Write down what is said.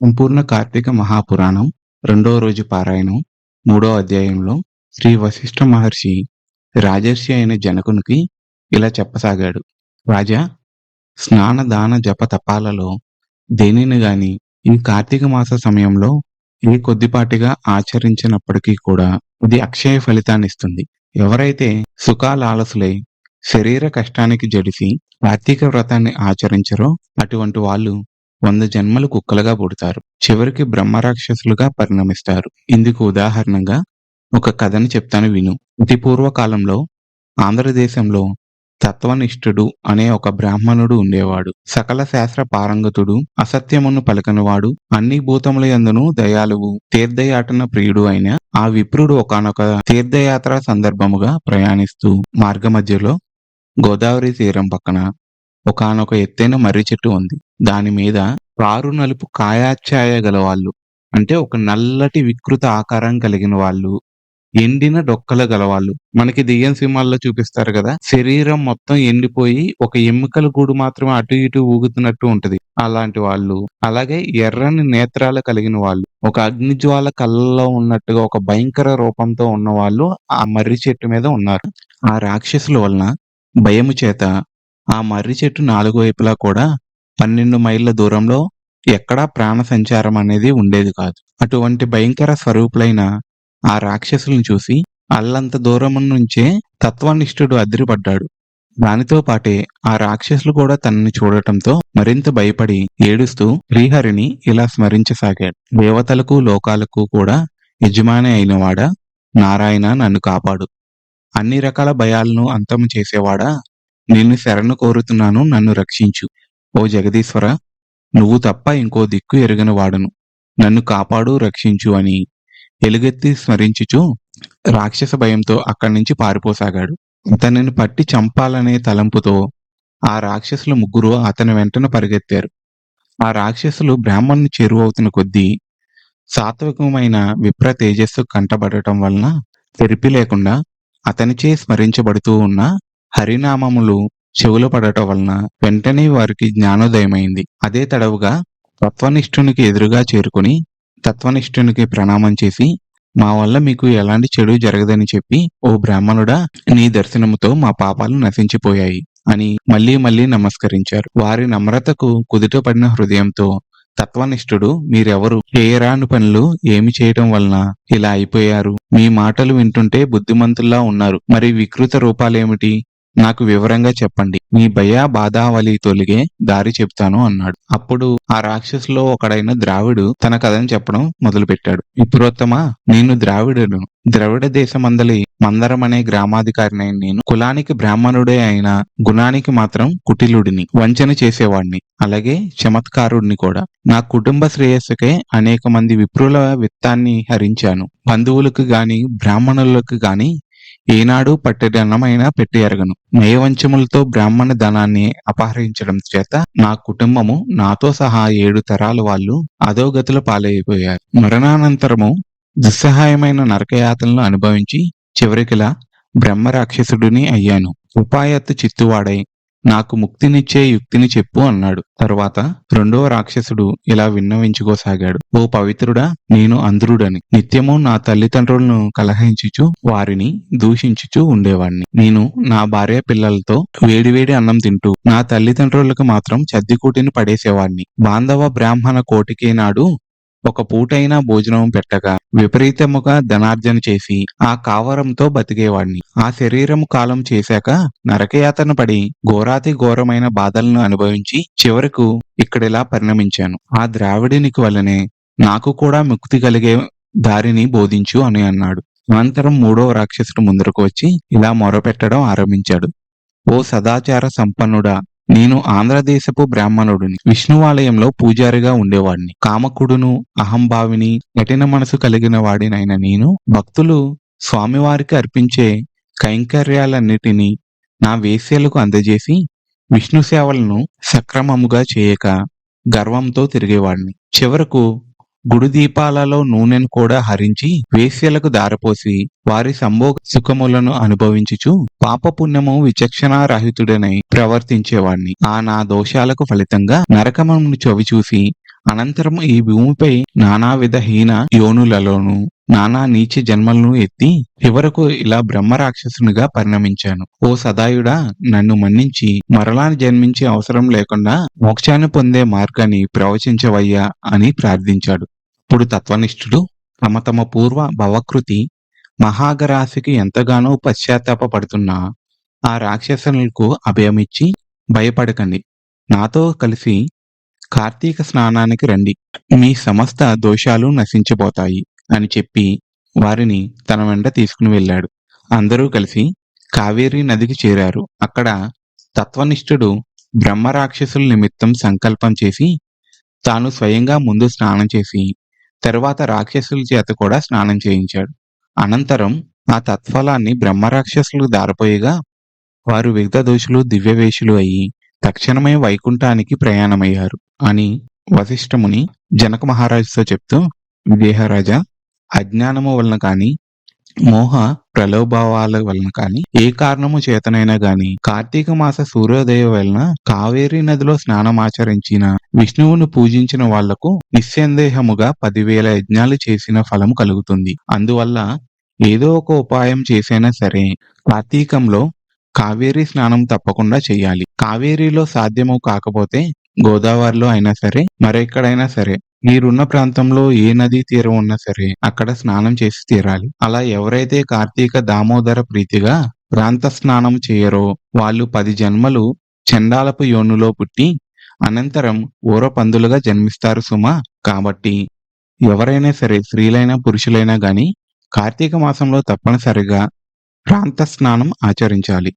సంపూర్ణ కార్తీక మహాపురాణం రెండో రోజు పారాయణం మూడో అధ్యాయంలో శ్రీ వశిష్ఠ మహర్షి రాజర్షి అయిన జనకునికి ఇలా చెప్పసాగాడు. రాజా, స్నాన దాన జప తపాలలో దేనిని గాని ఈ కార్తీక మాస సమయంలో ఏ కొద్దిపాటిగా ఆచరించినప్పటికీ కూడా ఇది అక్షయ ఫలితాన్నిస్తుంది. ఎవరైతే సుఖాలాలసులై శరీర కష్టానికి జడిసి కార్తీక వ్రతాన్ని ఆచరించరో అటువంటి వాళ్ళు 100 జన్మలు కుక్కలుగా పుడతారు. చివరికి బ్రహ్మరాక్షసులుగా పరిణమిస్తారు. ఇందుకు ఉదాహరణగా ఒక కథని చెప్తాను విను. అతి పూర్వకాలంలో ఆంధ్రదేశంలో తత్వనిష్ఠుడు అనే ఒక బ్రాహ్మణుడు ఉండేవాడు. సకల శాస్త్ర పారంగతుడు, అసత్యమును పలకనివాడు, అన్ని భూతముల యందును దయాళువు, తీర్థయాటన ప్రియుడు అయిన ఆ విప్రుడు ఒకానొక తీర్థయాత్ర సందర్భముగా ప్రయాణిస్తూ మార్గమధ్యలో గోదావరి తీరం పక్కన ఒకానొక ఎత్తైన మర్రి చెట్టు ఉంది. దాని మీద పారు నలుపు కాయాఛాయ గలవాళ్ళు, అంటే ఒక నల్లటి వికృత ఆకారం కలిగిన వాళ్ళు, ఎండిన డొక్కలు గలవాళ్ళు, మనకి దెయ్యం సినిమాల్లో చూపిస్తారు కదా, శరీరం మొత్తం ఎండిపోయి ఒక ఎముకల గూడు మాత్రమే అటు ఇటు ఊగుతున్నట్టు ఉంటది, అలాంటి వాళ్ళు. అలాగే ఎర్రని నేత్రాలు కలిగిన వాళ్ళు, ఒక అగ్నిజ్వాల కళ్ళలో ఉన్నట్టుగా ఒక భయంకర రూపంతో ఉన్న వాళ్ళు ఆ మర్రి చెట్టు మీద ఉన్నారు. ఆ రాక్షసుల వలన భయము చేత ఆ మర్రి చెట్టు 4 వైపులా కూడా 12 మైళ్ళ దూరంలో ఎక్కడా ప్రాణ సంచారం అనేది ఉండేది కాదు. అటువంటి భయంకర స్వరూపులైన ఆ రాక్షసులను చూసి అల్లంత దూరం నుంచే తత్వనిష్ఠుడు అదిరిపడ్డాడు. దానితో పాటే ఆ రాక్షసులు కూడా తనని చూడటంతో మరింత భయపడి ఏడుస్తూ శ్రీహరిని ఇలా స్మరించసాగాడు. దేవతలకు లోకాలకు కూడా యజమాని అయినవాడా, నారాయణ నన్ను కాపాడు. అన్ని రకాల భయాలను అంతము చేసేవాడా, నిన్ను శరణు కోరుతున్నాను, నన్ను రక్షించు. ఓ జగదీశ్వర, నువ్వు తప్ప ఇంకో దిక్కు ఎరుగని వాడను, నన్ను కాపాడు, రక్షించు అని ఎలుగెత్తి స్మరించుచు రాక్షస భయంతో అక్కడి నుంచి పారిపోసాగాడు. అతనిని పట్టి చంపాలనే తలంపుతో ఆ రాక్షసులు 3 అతని వెంటనే పరిగెత్తారు. ఆ రాక్షసులు బ్రాహ్మణ్ణి చేరువవుతున్న కొద్దీ సాత్వికమైన విప్ర తేజస్సు కంటబడటం వలన తెరిపి లేకుండా అతనిచే స్మరించబడుతూ ఉన్న హరినామములు చెవులు పడటం వలన వెంటనే వారికి జ్ఞానోదయమైంది. అదే తడవుగా తత్వనిష్ఠునికి ఎదురుగా చేరుకుని తత్వనిష్ఠునికి ప్రణామం చేసి, మా వల్ల మీకు ఎలాంటి చెడు జరగదని చెప్పి, ఓ బ్రాహ్మణుడా, నీ దర్శనముతో మా పాపాలు నశించిపోయాయి అని మళ్లీ మళ్లీ నమస్కరించారు. వారి నమ్రతకు కుదుటపడిన హృదయంతో తత్వనిష్ఠుడు, మీరెవరు, చేయరాని పనులు ఏమి చేయటం వలన ఇలా అయిపోయారు? మీ మాటలు వింటుంటే బుద్ధిమంతుల్లా ఉన్నారు, మరి వికృత రూపాలేమిటి? నాకు వివరంగా చెప్పండి, మీ భయ బాధావళి తొలిగే దారి చెప్తాను అన్నాడు. అప్పుడు ఆ రాక్షసులో ఒకడైన ద్రావిడు తన కథను చెప్పడం మొదలుపెట్టాడు. విప్రోత్తమా, నేను ద్రావిడును. ద్రవిడ దేశమందలి మందరం అనే గ్రామాధికారినైన నేను కులానికి బ్రాహ్మణుడే అయిన గుణానికి మాత్రం కుటిలుడిని, వంచన చేసేవాడిని, అలాగే చమత్కారుడిని కూడా. నా కుటుంబ శ్రేయస్సుకే అనేక మంది విప్రుల విత్తాన్ని హరించాను. బంధువులకు గాని బ్రాహ్మణులకు గాని ఏనాడు పట్టెడన్నమైనా పెట్టి ఎరగను. నయవంచములతో బ్రాహ్మణ ధనాన్ని అపహరించడం చేత నా కుటుంబము నాతో సహా 7 తరాల వాళ్ళు అధోగతుల పాలైపోయారు. మరణానంతరము దుస్సహాయమైన నరకయాతనలు అనుభవించి చివరికిలా బ్రహ్మరాక్షసుడిని అయ్యాను. ఉపాయత్తు చిత్తువాడై నాకు ముక్తినిచ్చే యుక్తిని చెప్పు అన్నాడు. తరువాత రెండవ రాక్షసుడు ఇలా విన్నవించుకోసాగాడు. ఓ పవిత్రుడా, నేను అంధుడని నిత్యము నా తల్లిదండ్రులను కలహించుచు వారిని దూషించుచు ఉండేవాణ్ణి. నేను నా భార్య పిల్లలతో వేడివేడి అన్నం తింటూ నా తల్లిదండ్రులకు మాత్రం చద్దికూటిని పడేసేవాణ్ణి. బాంధవ బ్రాహ్మణ కోటికే నాడు ఒక పూటైనా భోజనం పెట్టగా విపరీతముగా ధనార్జన చేసి ఆ కావరంతో బతికేవాణ్ణి. ఆ శరీరము కాలం చేశాక నరకయాతన పడి ఘోరాతి ఘోరమైన బాధలను అనుభవించి చివరకు ఇక్కడిలా పరిణమించాను. ఆ ద్రావిడునికి వల్లనే నాకు కూడా ముక్తి కలిగే దారిని బోధించు అని అన్నాడు. అనంతరం 3వ రాక్షసుడు ముందరకు వచ్చి ఇలా మొరపెట్టడం ఆరంభించాడు. ఓ సదాచార సంపన్నుడా, నేను ఆంధ్రదేశపు బ్రాహ్మణుడిని. విష్ణువాలయంలో పూజారిగా ఉండేవాడిని. కామకుడును, అహంభావిని, కఠిన మనసు కలిగిన వాడినైన నేను భక్తులు స్వామివారికి అర్పించే కైంకర్యాలన్నిటినీ నా వేశ్యలకు అందజేసి విష్ణు సేవలను సక్రమముగా చేయక గర్వంతో తిరిగేవాడిని. చివరకు గుడి దీపాలలో నూనెను కూడా హరించి వేశ్యలకు దారపోసి వారి సంభోగ సుఖములను అనుభవించుచు పాపపుణ్యము విచక్షణారహితుడనై ప్రవర్తించేవాణ్ణి. ఆ నా దోషాలకు ఫలితంగా నరకమును చవిచూసి అనంతరం ఈ భూమిపై నానావిధ హీన యోనులలోనూ నానా నీచ జన్మలను ఎత్తి చివరకు ఇలా బ్రహ్మ రాక్షసునిగా పరిణమించాను. ఓ సదాయుడా, నన్ను మన్నించి మరలా జన్మించే అవసరం లేకుండా మోక్షాన్ని పొందే మార్గాన్ని ప్రవచించవయ్యా అని ప్రార్థించాడు. ఇప్పుడు తత్వనిష్ఠుడు తమ పూర్వ భవకృతి మహాగరాశికి ఎంతగానో పశ్చాత్తాపపడుతున్నా ఆ రాక్షసులకు అభయమిచ్చి, భయపడకండి, నాతో కలిసి కార్తీక స్నానానికి రండి, మీ సమస్త దోషాలు నశించిపోతాయి అని చెప్పి వారిని తన వెంట తీసుకుని వెళ్ళాడు. అందరూ కలిసి కావేరీ నదికి చేరారు. అక్కడ తత్వనిష్ఠుడు బ్రహ్మ రాక్షసుల నిమిత్తం సంకల్పం చేసి తాను స్వయంగా ముందు స్నానం చేసి తరువాత రాక్షసుల చేత కూడా స్నానం చేయించాడు. అనంతరం ఆ తత్ఫలాన్ని బ్రహ్మరాక్షసులు దారపోయగా వారు విగత దోషులు దివ్యవేషులు అయి తక్షణమే వైకుంఠానికి ప్రయాణమయ్యారు అని వశిష్ఠముని జనక మహారాజుతో చెప్తూ, విదేహరాజా, అజ్ఞానము వలన కాని మోహ ప్రలోభావాల వలన కాని ఏ కారణము చేతనైనా గాని కార్తీక మాస సూర్యోదయం వలన కావేరీ నదిలో స్నానమాచరించిన విష్ణువును పూజించిన వాళ్లకు నిస్సందేహముగా 10,000 యజ్ఞాలు చేసిన ఫలము కలుగుతుంది. అందువల్ల ఏదో ఒక ఉపాయం చేసైనా సరే కార్తీకంలో కావేరీ స్నానం తప్పకుండా చేయాలి. కావేరీలో సాధ్యము కాకపోతే గోదావరిలో అయినా సరే మరెక్కడైనా సరే మీరున్న ప్రాంతంలో ఏ నదీ తీరం ఉన్నా సరే అక్కడ స్నానం చేసి తీరాలి. అలా ఎవరైతే కార్తీక దామోదర ప్రీతిగా ప్రాంత స్నానం చేయరో వాళ్ళు 10 జన్మలు చండాలపు యోనులో పుట్టి అనంతరం ఊరపందులుగా జన్మిస్తారు సుమా. కాబట్టి ఎవరైనా సరే స్త్రీలైనా పురుషులైనా గాని కార్తీక మాసంలో తప్పనిసరిగా ప్రాంత స్నానం ఆచరించాలి.